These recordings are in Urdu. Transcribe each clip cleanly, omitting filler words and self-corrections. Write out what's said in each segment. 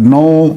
9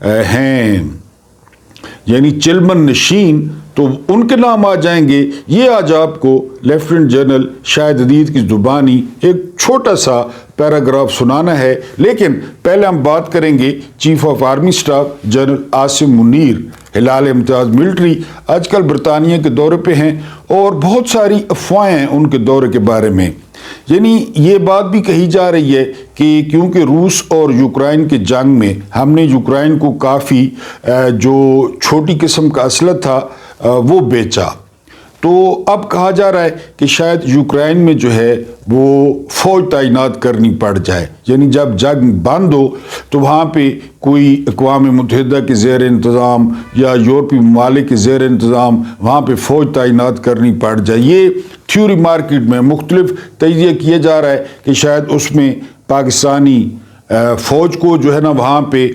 ہیں یعنی چلمن نشین تو ان کے نام آ جائیں گے۔ یہ آج آپ کو لیفٹیننٹ جنرل شاہد حدید کی زبانی ایک چھوٹا سا پیراگراف سنانا ہے، لیکن پہلے ہم بات کریں گے chief of army staff general Asim Munir Hilal Imtiaz military آج کل برطانیہ کے دورے پہ ہیں اور بہت ساری افواہیں ہیں ان کے دورے کے بارے میں۔ یعنی یہ بات بھی کہی جا رہی ہے کہ کیونکہ روس اور یوکرائن کے جنگ میں ہم نے یوکرائن کو کافی جو چھوٹی قسم کا اسلحہ تھا وہ بیچا، تو اب کہا جا رہا ہے کہ شاید یوکرائن میں جو ہے وہ فوج تعینات کرنی پڑ جائے، یعنی جب جنگ بند ہو تو وہاں پہ کوئی اقوام متحدہ کے زیر انتظام یا یورپی ممالک کے زیر انتظام وہاں پہ فوج تعینات کرنی پڑ جائے۔ یہ تھیوری مارکیٹ میں مختلف تجزیہ کیا جا رہا ہے کہ شاید اس میں پاکستانی فوج کو جو ہے نا وہاں پہ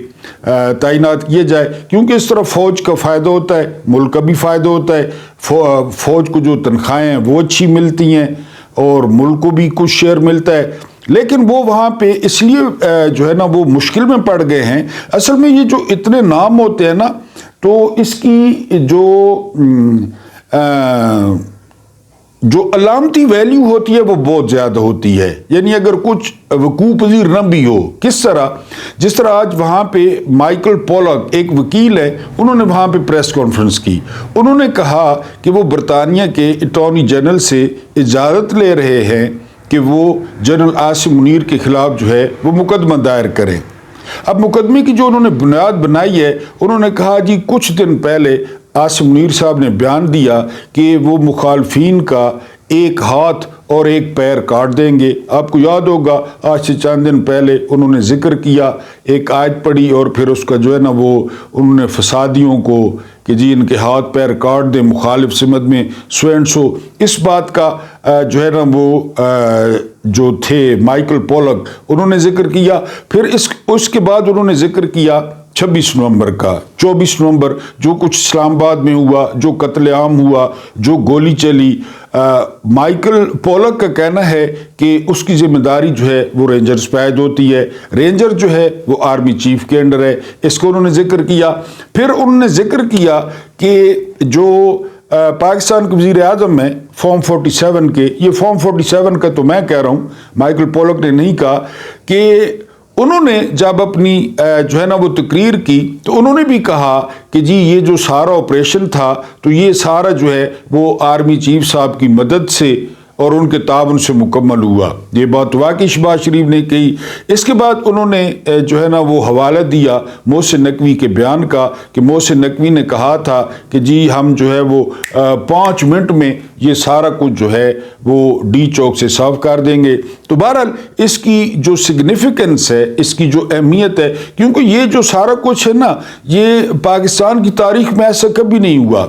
تعینات کیا جائے، کیونکہ اس طرح فوج کا فائدہ ہوتا ہے، ملک کا بھی فائدہ ہوتا ہے، فوج کو جو تنخواہیں ہیں وہ اچھی ملتی ہیں اور ملک کو بھی کچھ شیئر ملتا ہے۔ لیکن وہ وہاں پہ اس لیے جو ہے نا وہ مشکل میں پڑ گئے ہیں۔ اصل میں یہ جو اتنے نام ہوتے ہیں نا تو اس کی جو علامتی ویلیو ہوتی ہے وہ بہت زیادہ ہوتی ہے، یعنی اگر کچھ وقوع پذیر نہ بھی ہو، کس طرح جس طرح آج وہاں پہ مائیکل پولک ایک وکیل ہے، انہوں نے وہاں پہ پریس کانفرنس کی، انہوں نے کہا کہ وہ برطانیہ کے اٹارنی جنرل سے اجازت لے رہے ہیں کہ وہ جنرل عاصم منیر کے خلاف جو ہے وہ مقدمہ دائر کریں۔ اب مقدمے کی جو انہوں نے بنیاد بنائی ہے، انہوں نے کہا جی کچھ دن پہلے عاصم منیر صاحب نے بیان دیا کہ وہ مخالفین کا ایک ہاتھ اور ایک پیر کاٹ دیں گے۔ آپ کو یاد ہوگا آج سے چند دن پہلے انہوں نے ذکر کیا، ایک آیت پڑھی اور پھر اس کا جو ہے نا وہ انہوں نے فسادیوں کو کہ جی ان کے ہاتھ پیر کاٹ دیں مخالف سمت میں سو اینڈ سو، اس بات کا جو ہے نا وہ جو تھے مائیکل پولک انہوں نے ذکر کیا۔ پھر اس کے بعد انہوں نے ذکر کیا 26 نومبر کا، 24 نومبر جو کچھ اسلام آباد میں ہوا، جو قتل عام ہوا، جو گولی چلی، مائیکل پولک کا کہنا ہے کہ اس کی ذمہ داری جو ہے وہ رینجرز پہ عائد ہوتی ہے، رینجر جو ہے وہ آرمی چیف کے انڈر ہے، اس کو انہوں نے ذکر کیا۔ پھر انہوں نے ذکر کیا کہ جو پاکستان کے وزیر اعظم ہیں فارم 47 کے، یہ فارم 47 کا تو میں کہہ رہا ہوں، مائیکل پولک نے نہیں کہا، کہ انہوں نے جب اپنی جو ہے نا وہ تقریر کی تو انہوں نے بھی کہا کہ جی یہ جو سارا آپریشن تھا تو یہ سارا جو ہے وہ آرمی چیف صاحب کی مدد سے اور ان کے تعاون سے مکمل ہوا۔ یہ بات واقعی شہباز شریف نے کہی۔ اس کے بعد انہوں نے جو ہے نا وہ حوالہ دیا محسن نقوی کے بیان کا کہ محسن نقوی نے کہا تھا کہ جی ہم جو ہے وہ 5 منٹ میں یہ سارا کچھ جو ہے وہ ڈی چوک سے صاف کر دیں گے۔ تو بہرحال اس کی جو سگنیفیکنس ہے، اس کی جو اہمیت ہے، کیونکہ یہ جو سارا کچھ ہے نا یہ پاکستان کی تاریخ میں ایسا کبھی نہیں ہوا۔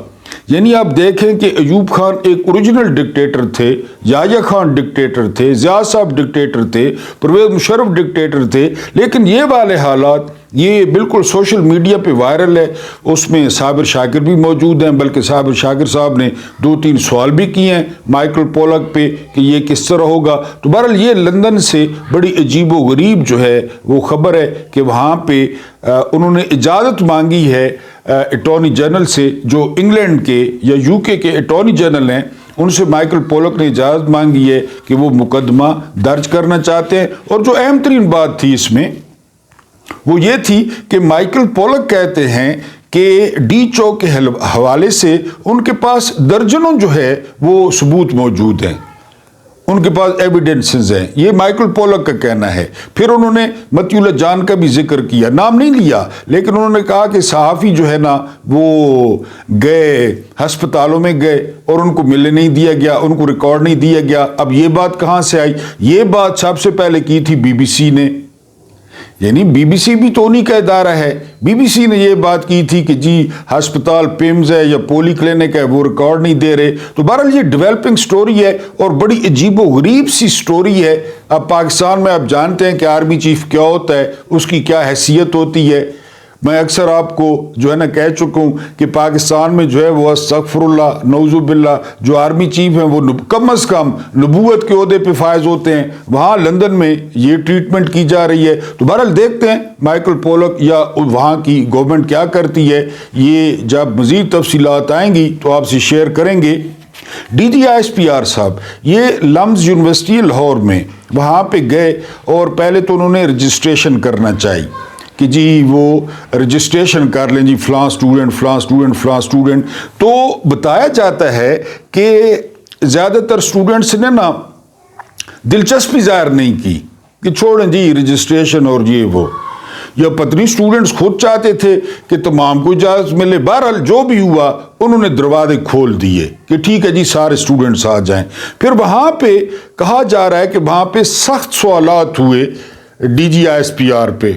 یعنی آپ دیکھیں کہ ایوب خان ایک اوریجنل ڈکٹیٹر تھے، یحییٰ خان ڈکٹیٹر تھے، ضیاء صاحب ڈکٹیٹر تھے، پرویز مشرف ڈکٹیٹر تھے، لیکن یہ والے حالات یہ بالکل سوشل میڈیا پہ وائرل ہے۔ اس میں صابر شاکر بھی موجود ہیں، بلکہ صابر شاکر صاحب نے 2-3 سوال بھی کیے ہیں مائیکل پولک پہ کہ یہ کس طرح ہوگا۔ تو بہرحال یہ لندن سے بڑی عجیب و غریب جو ہے وہ خبر ہے کہ وہاں پہ انہوں نے اجازت مانگی ہے اٹارنی جنرل سے، جو انگلینڈ کے یا UK کے اٹارنی جنرل ہیں، ان سے مائیکل پولک نے اجازت مانگی ہے کہ وہ مقدمہ درج کرنا چاہتے ہیں۔ اور جو اہم ترین بات تھی اس میں وہ یہ تھی کہ مائیکل پولک کہتے ہیں کہ ڈی چوک کے حوالے سے ان کے پاس درجنوں جو ہے وہ ثبوت موجود ہیں، ان کے پاس ایویڈنسز ہیں، یہ مائیکل پولک کا کہنا ہے۔ پھر انہوں نے متی اللہ جان کا بھی ذکر کیا، نام نہیں لیا، لیکن انہوں نے کہا کہ صحافی جو ہے نا وہ گئے ہسپتالوں میں گئے اور ان کو ملنے نہیں دیا گیا، ان کو ریکارڈ نہیں دیا گیا۔ اب یہ بات کہاں سے آئی؟ یہ بات سب سے پہلے کی تھی BBC نے، یعنی BBC بھی تو انہی کا ادارہ ہے۔ BBC نے یہ بات کی تھی کہ جی ہسپتال پیمز ہے یا پولی کلینک ہے وہ ریکارڈ نہیں دے رہے۔ تو بہرحال یہ ڈیولپنگ سٹوری ہے اور بڑی عجیب و غریب سی سٹوری ہے۔ اب پاکستان میں آپ جانتے ہیں کہ آرمی چیف کیا ہوتا ہے، اس کی کیا حیثیت ہوتی ہے۔ میں اکثر آپ کو جو ہے نا کہہ چکا ہوں کہ پاکستان میں جو ہے وہ استغفر اللہ نعوذ باللہ جو آرمی چیف ہیں وہ کم از کم نبوت کے عہدے پہ فائز ہوتے ہیں، وہاں لندن میں یہ ٹریٹمنٹ کی جا رہی ہے۔ تو بہرحال دیکھتے ہیں مائیکل پولک یا وہاں کی گورنمنٹ کیا کرتی ہے، یہ جب مزید تفصیلات آئیں گی تو آپ سے شیئر کریں گے۔ D G I S P R صاحب یہ لمز یونیورسٹی لاہور میں وہاں پہ گئے اور پہلے تو انہوں نے رجسٹریشن کرنا چاہیے کہ جی وہ رجسٹریشن کر لیں جی فلاں اسٹوڈنٹ، تو بتایا جاتا ہے کہ زیادہ تر اسٹوڈنٹس نے نا دلچسپی ظاہر نہیں کی کہ چھوڑیں جی رجسٹریشن اور یہ وہ، یا پتنی اسٹوڈنٹس خود چاہتے تھے کہ تمام کو اجازت ملے۔ بہرحال جو بھی ہوا انہوں نے دروازے کھول دیے کہ ٹھیک ہے جی سارے اسٹوڈنٹس آ جائیں۔ پھر وہاں پہ کہا جا رہا ہے کہ وہاں پہ سخت سوالات ہوئے D G I S P R پہ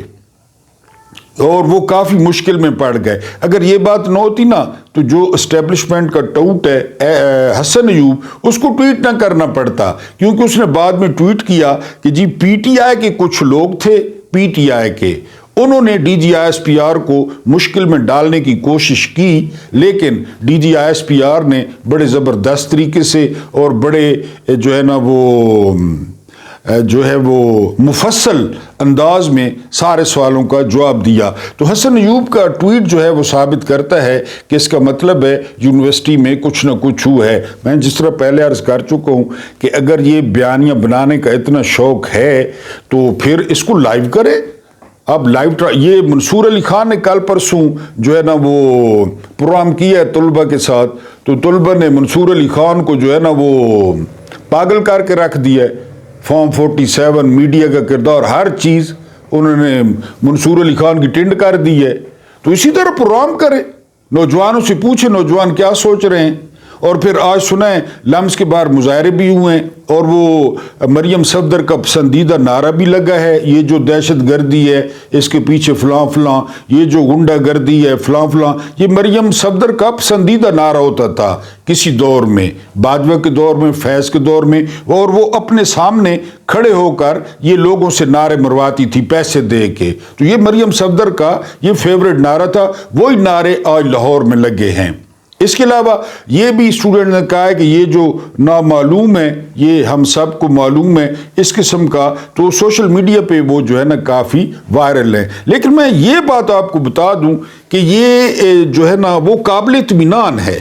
اور وہ کافی مشکل میں پڑ گئے۔ اگر یہ بات نہ ہوتی نا تو جو اسٹیبلشمنٹ کا ٹاؤٹ ہے حسن ایوب اس کو ٹویٹ نہ کرنا پڑتا، کیونکہ اس نے بعد میں ٹویٹ کیا کہ جی پی ٹی آئی کے کچھ لوگ تھے، پی ٹی آئی کے، انہوں نے D G I S P R کو مشکل میں ڈالنے کی کوشش کی، لیکن D G I S P R نے بڑے زبردست طریقے سے اور بڑے جو ہے نا وہ مفصل انداز میں سارے سوالوں کا جواب دیا۔ تو حسن ایوب کا ٹویٹ جو ہے وہ ثابت کرتا ہے کہ اس کا مطلب ہے یونیورسٹی میں کچھ نہ کچھ ہوا ہے۔ میں جس طرح پہلے عرض کر چکا ہوں کہ اگر یہ بیانیہ بنانے کا اتنا شوق ہے تو پھر اس کو لائیو کرے۔ اب لائیو یہ منصور علی خان نے کل پرسوں جو ہے نا وہ پروگرام کیا ہے طلبہ کے ساتھ، تو طلبہ نے منصور علی خان کو جو ہے نا وہ پاگل کر کے رکھ دیا ہے۔ فارم 47 میڈیا کا کردار ہر چیز انہوں نے منصور علی خان کی ٹنڈ کر دی ہے۔ تو اسی طرح پروگرام کرے، نوجوانوں سے پوچھے نوجوان کیا سوچ رہے ہیں۔ اور پھر آج سنائیں لمز کے باہر مظاہرے بھی ہوئے ہیں اور وہ مریم صفدر کا پسندیدہ نعرہ بھی لگا ہے، یہ جو دہشت گردی ہے اس کے پیچھے فلاں فلاں، یہ جو غنڈہ گردی ہے فلاں فلاں، یہ مریم صفدر کا پسندیدہ نعرہ ہوتا تھا کسی دور میں، باجوہ کے دور میں، فیض کے دور میں، اور وہ اپنے سامنے کھڑے ہو کر یہ لوگوں سے نعرے مرواتی تھی پیسے دے کے۔ تو یہ مریم صفدر کا یہ فیورٹ نعرہ تھا، وہی نعرے آج لاہور میں لگے ہیں۔ اس کے علاوہ یہ بھی اسٹوڈنٹ نے کہا ہے کہ یہ جو نامعلوم ہے یہ ہم سب کو معلوم ہے، اس قسم کا تو سوشل میڈیا پہ وہ جو ہے نا کافی وائرل ہے۔ لیکن میں یہ بات آپ کو بتا دوں کہ یہ جو ہے نا وہ قابل اطمینان ہے،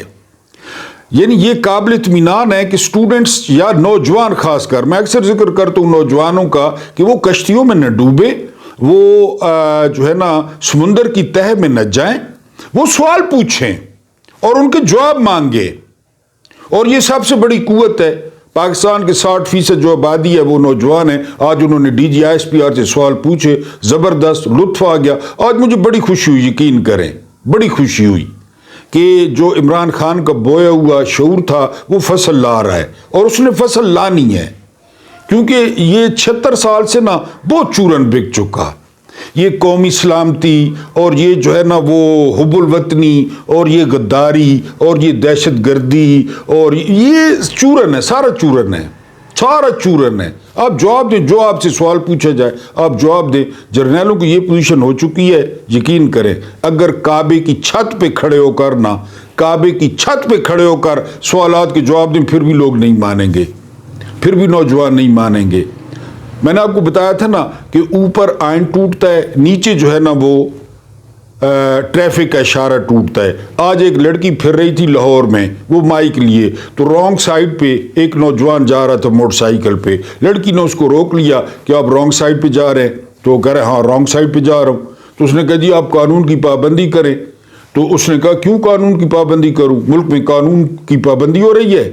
یعنی یہ قابل اطمینان ہے کہ اسٹوڈنٹس یا نوجوان خاص کر، میں اکثر ذکر کرتا ہوں نوجوانوں کا کہ وہ کشتیوں میں نہ ڈوبے، وہ جو ہے نا سمندر کی تہہ میں نہ جائیں، وہ سوال پوچھیں اور ان کے جواب مانگے۔ اور یہ سب سے بڑی قوت ہے، پاکستان کے 60% جو آبادی ہے وہ نوجوان ہیں۔ آج انہوں نے D G I S P R سے سوال پوچھے، زبردست لطف آ گیا۔ آج مجھے بڑی خوشی ہوئی، یقین کریں بڑی خوشی ہوئی کہ جو عمران خان کا بویا ہوا شعور تھا وہ فصل لا رہا ہے، اور اس نے فصل لانی ہے، کیونکہ یہ 76 سال سے نا بہت چورن بک چکا۔ یہ قومی سلامتی اور یہ جو ہے نا وہ حب الوطنی اور یہ غداری اور یہ دہشت گردی اور یہ چورن ہے، سارا چورن ہے، سارا چورن ہے۔ آپ جواب دیں، جو آپ سے سوال پوچھا جائے آپ جواب دیں۔ جرنیلوں کی یہ پوزیشن ہو چکی ہے، یقین کریں اگر کعبے کی چھت پہ کھڑے ہو کر نا، کعبے کی چھت پہ کھڑے ہو کر سوالات کے جواب دیں، پھر بھی لوگ نہیں مانیں گے، پھر بھی نوجوان نہیں مانیں گے۔ میں نے آپ کو بتایا تھا نا کہ اوپر آئین ٹوٹتا ہے، نیچے جو ہے نا وہ ٹریفک کا اشارہ ٹوٹتا ہے۔ آج ایک لڑکی پھر رہی تھی لاہور میں، وہ مائک لیے تو رانگ سائڈ پہ ایک نوجوان جا رہا تھا موٹر سائیکل پہ، لڑکی نے اس کو روک لیا کہ آپ رانگ سائڈ پہ جا رہے ہیں، تو وہ کہہ رہے ہاں رانگ سائڈ پہ جا رہا ہوں۔ تو اس نے کہا جی آپ قانون کی پابندی کریں۔ تو اس نے کہا کیوں قانون کی پابندی کروں، ملک میں قانون کی پابندی ہو رہی ہے،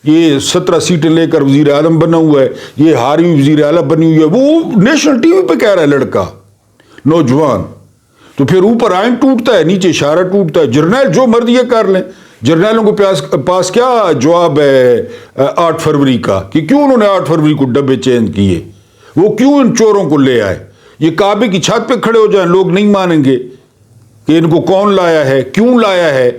یہ 17 سیٹیں لے کر وزیر اعظم بنا ہوا ہے، یہ ہاری ہوئی وزیر اعلیٰ بنی ہوئی ہے، وہ نیشنل ٹی وی پہ کہہ رہا ہے لڑکا نوجوان۔ تو پھر اوپر آئین ٹوٹتا ہے، نیچے اشارہ ٹوٹتا ہے۔ جرنیل جو مرضی کر لیں، جرنیلوں کے پاس کیا جواب ہے 8 فروری کا کہ کیوں انہوں نے 8 فروری کو ڈبے چینج کیے، وہ کیوں ان چوروں کو لے آئے۔ یہ کعبے کی چھت پہ کھڑے ہو جائیں لوگ نہیں مانیں گے کہ ان کو کون لایا ہے، کیوں لایا ہے۔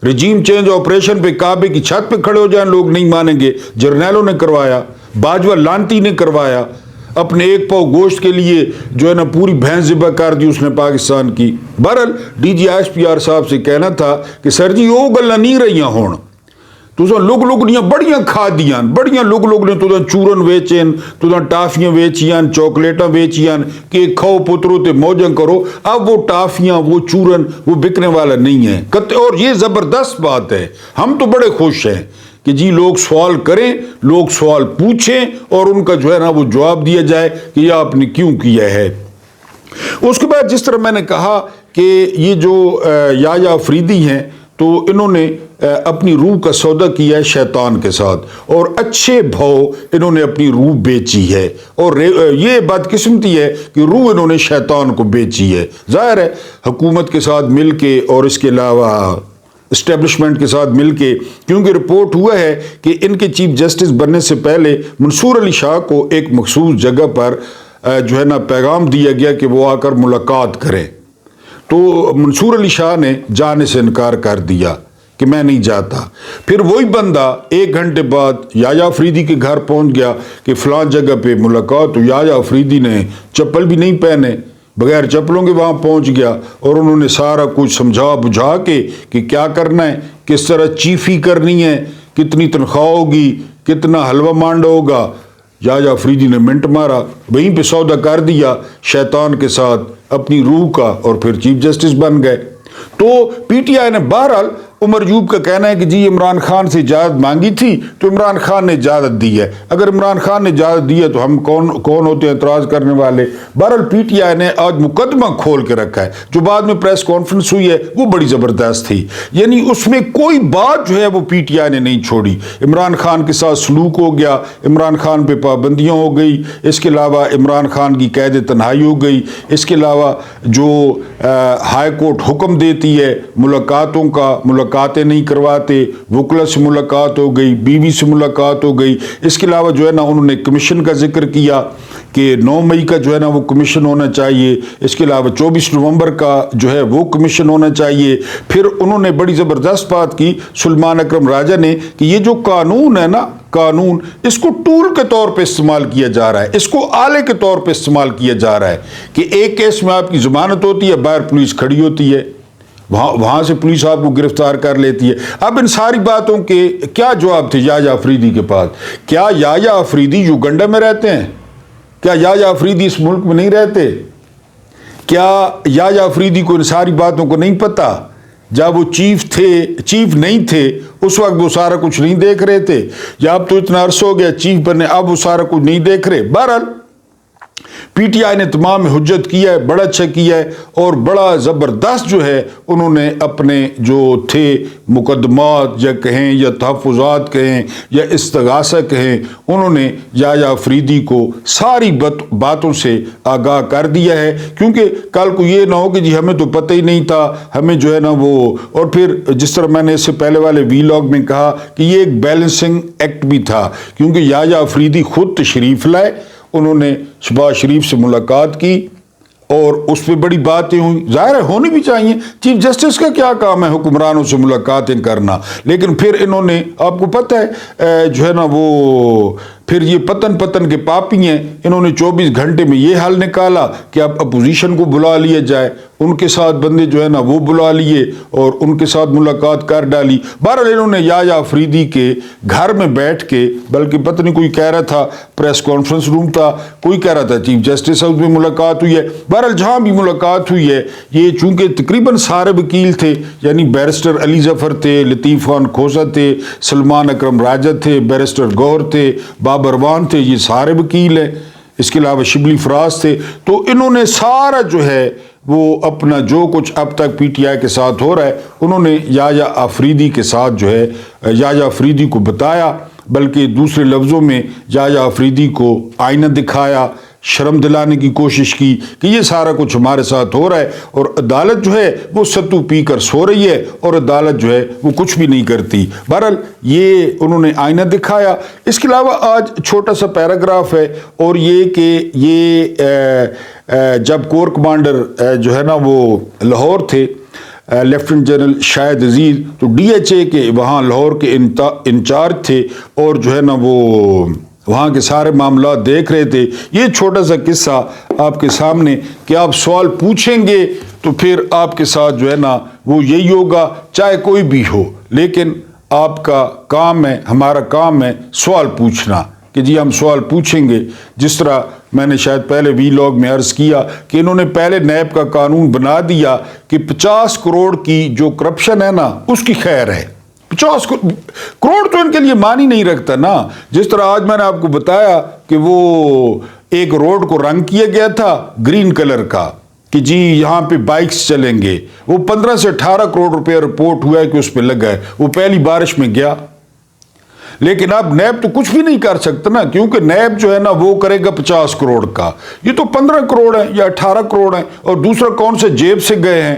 رجیم چینج آپریشن پہ کعبے کی چھت پہ کھڑے ہو جائیں لوگ نہیں مانیں گے۔ جرنیلوں نے کروایا، باجوہ لانتی نے کروایا، اپنے ایک پاؤ گوشت کے لیے جو ہے نا پوری بھینس ذبح کر دی اس نے پاکستان کی. بہرحال D G S P R صاحب سے کہنا تھا کہ سر جی وہ گلاں نہیں رہیاں ہون تو لوگ نے بڑیاں کھا دیاں بڑیاں لوگ نے تو چورن ویچین تو ٹافیاں ویچیاں چاکلیٹاں ویچیاں کہ کھاؤ پترو تے موجاں کرو. اب وہ ٹافیاں وہ چورن وہ بکنے والا نہیں ہے. اور یہ زبردست بات ہے, ہم تو بڑے خوش ہیں کہ جی لوگ سوال کریں, لوگ سوال پوچھیں اور ان کا جو ہے نا وہ جواب دیا جائے کہ یہ آپ نے کیوں کیا ہے. اس کے بعد جس طرح میں نے کہا کہ یہ جو یحییٰ آفریدی ہیں تو انہوں نے اپنی روح کا سودا کیا ہے شیطان کے ساتھ اور اچھے بھاؤ انہوں نے اپنی روح بیچی ہے. اور یہ بدقسمتی ہے کہ روح انہوں نے شیطان کو بیچی ہے. ظاہر ہے حکومت کے ساتھ مل کے اور اس کے علاوہ اسٹیبلشمنٹ کے ساتھ مل کے, کیونکہ رپورٹ ہوا ہے کہ ان کے چیف جسٹس بننے سے پہلے منصور علی شاہ کو ایک مخصوص جگہ پر جو ہے نا پیغام دیا گیا کہ وہ آ کر ملاقات کریں, تو منصور علی شاہ نے جانے سے انکار کر دیا کہ میں نہیں جاتا. پھر وہی بندہ 1 گھنٹے بعد یحییٰ آفریدی کے گھر پہنچ گیا کہ فلاں جگہ پہ ملاقات. تو یحییٰ آفریدی نے چپل بھی نہیں پہنے, بغیر چپلوں کے وہاں پہنچ گیا اور انہوں نے سارا کچھ سمجھا بجھا کے کہ کیا کرنا ہے, کس طرح چیفی کرنی ہے, کتنی تنخواہ ہوگی, کتنا حلوہ مانڈا ہوگا. یحییٰ آفریدی نے منٹ مارا, وہیں پہ سودا کر دیا شیطان کے ساتھ اپنی روح کا اور پھر چیف جسٹس بن گئے. تو پی ٹی آئی نے بہرحال عمر یوب کا کہنا ہے کہ جی عمران خان سے اجازت مانگی تھی تو عمران خان نے اجازت دی ہے. اگر عمران خان نے اجازت دی ہے تو ہم کون ہوتے ہیں اعتراض کرنے والے. بہرحال پی ٹی آئی نے آج مقدمہ کھول کے رکھا ہے. جو بعد میں پریس کانفرنس ہوئی ہے وہ بڑی زبردست تھی, یعنی اس میں کوئی بات جو ہے وہ پی ٹی آئی نے نہیں چھوڑی. عمران خان کے ساتھ سلوک ہو گیا, عمران خان پہ پابندیاں ہو گئی, اس کے علاوہ عمران خان کی قید تنہائی ہو گئی, اس کے علاوہ جو ہائی کورٹ حکم دیتی ہے ملاقاتوں کا, ملاقاتیں نہیں کرواتے, وکلا سے ملاقات ہو گئی, بیوی سے ملاقات ہو گئی. اس کے علاوہ جو ہے نا انہوں نے کمیشن کا ذکر کیا کہ 9 مئی کا جو ہے نا وہ کمیشن ہونا چاہیے, اس کے علاوہ 24 نومبر کا جو ہے وہ کمیشن ہونا چاہیے. پھر انہوں نے بڑی زبردست بات کی سلیمان اکرم راجہ نے کہ یہ جو قانون ہے نا, قانون اس کو ٹول کے طور پہ استعمال کیا جا رہا ہے, اس کو آلے کے طور پہ استعمال کیا جا رہا ہے کہ ایک کیس میں آپ کی ضمانت ہوتی ہے, باہر پولیس کھڑی ہوتی ہے, وہاں سے پولیس آپ کو گرفتار کر لیتی ہے. اب ان ساری باتوں کے کیا جواب تھے یحییٰ آفریدی کے پاس؟ کیا یحییٰ آفریدی یوگنڈا میں رہتے ہیں؟ کیا یحییٰ آفریدی اس ملک میں نہیں رہتے؟ کیا یحییٰ آفریدی کو ان ساری باتوں کو نہیں پتا؟ جب وہ چیف نہیں تھے اس وقت وہ سارا کچھ نہیں دیکھ رہے تھے, یا اب تو اتنا عرصہ ہو گیا چیف بنے اب وہ سارا کچھ نہیں دیکھ رہے؟ بہرحال پی ٹی آئی نے تمام حجت کیا ہے, بڑا اچھا کیا ہے اور بڑا زبردست جو ہے انہوں نے اپنے جو تھے مقدمات یا کہیں یا تحفظات کہیں یا استغاثہ کہیں, انہوں نے یحییٰ آفریدی کو ساری باتوں سے آگاہ کر دیا ہے. کیونکہ کل کو یہ نہ ہو کہ جی ہمیں تو پتہ ہی نہیں تھا, ہمیں جو ہے نا وہ. اور پھر جس طرح میں نے اس سے پہلے والے ویلاگ میں کہا کہ یہ ایک بیلنسنگ ایکٹ بھی تھا, کیونکہ یحییٰ آفریدی خود تشریف لائے, انہوں نے شہباز شریف سے ملاقات کی اور اس پہ بڑی باتیں ہوئی. ظاہر ہے ہونی بھی چاہیے, چیف جسٹس کا کیا کام ہے حکمرانوں سے ملاقاتیں کرنا. لیکن پھر انہوں نے, آپ کو پتہ ہے جو ہے نا وہ, پھر یہ پتن کے پاپی ہیں, انہوں نے 24 گھنٹے میں یہ حل نکالا کہ اب اپوزیشن کو بلا لیا جائے, ان کے ساتھ بندے جو ہے نا وہ بلا لیے اور ان کے ساتھ ملاقات کر ڈالی. بہرحال انہوں نے یحییٰ آفریدی کے گھر میں بیٹھ کے, بلکہ پتہ نہیں کوئی کہہ رہا تھا پریس کانفرنس روم تھا, کوئی کہہ رہا تھا چیف جسٹس ہاؤس میں ملاقات ہوئی ہے. بہرحال جہاں بھی ملاقات ہوئی ہے, یہ چونکہ تقریباً سارے وکیل تھے, یعنی بیرسٹر علی ظفر تھے, لطیف خان کھوسہ تھے, سلیمان اکرم راجہ تھے, بیرسٹر گوہر تھے, بابر وان تھے, یہ سارے وکیل ہیں, اس کے علاوہ شبلی فراز تھے. تو انہوں نے سارا جو ہے وہ اپنا جو کچھ اب تک پی ٹی آئی کے ساتھ ہو رہا ہے انہوں نے یحییٰ آفریدی کے ساتھ جو ہے یحییٰ آفریدی کو بتایا, بلکہ دوسرے لفظوں میں یحییٰ آفریدی کو آئینہ دکھایا, شرم دلانے کی کوشش کی کہ یہ سارا کچھ ہمارے ساتھ ہو رہا ہے اور عدالت جو ہے وہ ستو پی کر سو رہی ہے اور عدالت جو ہے وہ کچھ بھی نہیں کرتی. بہرحال یہ انہوں نے آئینہ دکھایا. اس کے علاوہ آج چھوٹا سا پیراگراف ہے اور یہ کہ یہ جب کور کمانڈر جو ہے نا وہ لاہور تھے, لیفٹنٹ جنرل شاہد عزیز, تو ڈی ایچ اے کے وہاں لاہور کے انچارج تھے اور جو ہے نا وہ وہاں کے سارے معاملات دیکھ رہے تھے. یہ چھوٹا سا قصہ آپ کے سامنے کہ آپ سوال پوچھیں گے تو پھر آپ کے ساتھ جو ہے نا وہ یہی ہوگا چاہے کوئی بھی ہو، لیکن آپ کا کام ہے، ہمارا کام ہے سوال پوچھنا کہ جی ہم سوال پوچھیں گے. جس طرح میں نے شاید پہلے ویلاگ میں عرض کیا کہ انہوں نے پہلے نیب کا قانون بنا دیا کہ 50 کروڑ کی جو کرپشن ہے نا اس کی خیر ہے. 50 کروڑ تو ان کے لیے معنی نہیں رکھتا نا. جس طرح آج میں نے آپ کو بتایا کہ وہ ایک روڈ کو رنگ کیا گیا تھا گرین کلر کا کہ جی یہاں پہ بائکس چلیں گے، وہ 15 سے 18 کروڑ روپے رپورٹ ہوا ہے کہ اس پہ لگا ہے. وہ پہلی بارش میں گیا. لیکن اب نیب تو کچھ بھی نہیں کر سکتا نا، کیونکہ نیب جو ہے نا وہ کرے گا 50 کروڑ کا. یہ تو 15 کروڑ ہیں یا 18 کروڑ ہیں. اور دوسرا کون سے جیب سے گئے ہیں؟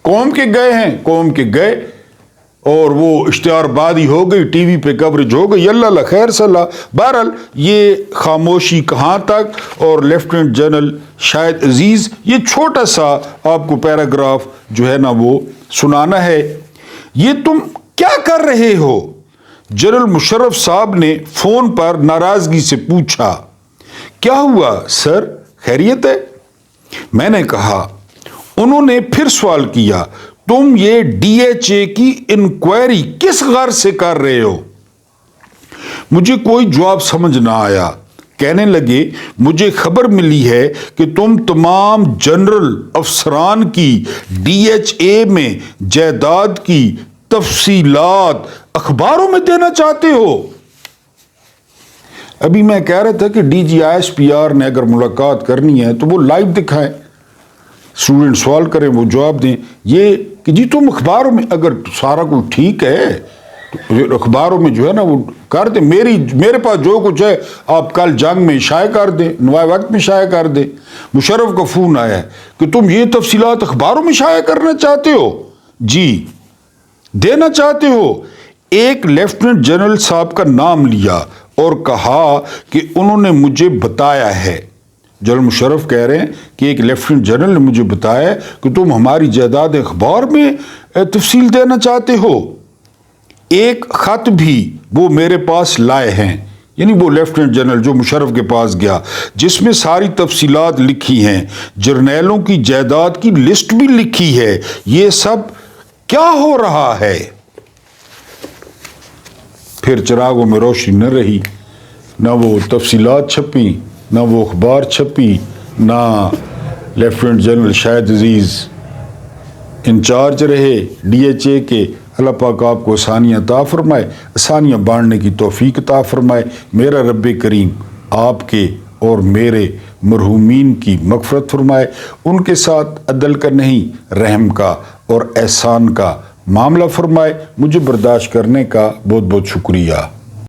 قوم کے گئے ہیں، قوم کے گئے اور وہ اشتہار بازی ہو گئی، ٹی وی پہ کوریج ہو گئی. اللہ خیر صلاح. بہرحال یہ خاموشی کہاں تک. اور لیفٹیننٹ جنرل شاہد عزیز یہ چھوٹا سا آپ کو پیراگراف جو ہے نا وہ سنانا ہے. یہ تم کیا کر رہے ہو؟ جنرل مشرف صاحب نے فون پر ناراضگی سے پوچھا. کیا ہوا سر، خیریت ہے؟ میں نے کہا. انہوں نے پھر سوال کیا. تم یہ DHA کی انکوائری کس غرض سے کر رہے ہو؟ مجھے کوئی جواب سمجھ نہ آیا. کہنے لگے مجھے خبر ملی ہے کہ تم تمام جنرل افسران کی DHA میں جائیداد کی تفصیلات اخباروں میں دینا چاہتے ہو. ابھی میں کہہ رہا تھا کہ DG ISPR نے اگر ملاقات کرنی ہے تو وہ لائیو دکھائیں، اسٹوڈنٹ سوال کریں وہ جواب دیں. یہ کہ جی تم اخباروں میں اگر سارا کچھ ٹھیک ہے تو اخباروں میں جو ہے نا وہ کر دیں. میرے پاس جو کچھ ہے آپ کل جنگ میں شائع کر دیں، نوائے وقت میں شائع کر دیں. مشرف کا فون آیا ہے کہ تم یہ تفصیلات اخباروں میں شائع کرنا چاہتے ہو؟ جی دینا چاہتے ہو. ایک لیفٹیننٹ جنرل صاحب کا نام لیا اور کہا کہ انہوں نے مجھے بتایا ہے. جنرل مشرف کہہ رہے ہیں کہ ایک لیفٹیننٹ جنرل نے مجھے بتایا کہ تم ہماری جائیداد اخبار میں تفصیل دینا چاہتے ہو. ایک خط بھی وہ میرے پاس لائے ہیں، یعنی وہ لیفٹیننٹ جنرل جو مشرف کے پاس گیا، جس میں ساری تفصیلات لکھی ہیں، جرنیلوں کی جائیداد کی لسٹ بھی لکھی ہے. یہ سب کیا ہو رہا ہے؟ پھر چراغوں میں روشنی نہ رہی، نہ وہ تفصیلات چھپی، نہ وہ اخبار چھپی، نہ لیفٹیننٹ جنرل شاہد عزیز انچارج رہے DHA کے. اللہ پاک آپ کو آسانیاں عطا فرمائے، آسانیاں بانٹنے کی توفیق عطا فرمائے. میرا رب کریم آپ کے اور میرے مرحومین کی مغفرت فرمائے. ان کے ساتھ عدل کا نہیں رحم کا اور احسان کا معاملہ فرمائے. مجھے برداشت کرنے کا بہت بہت شکریہ.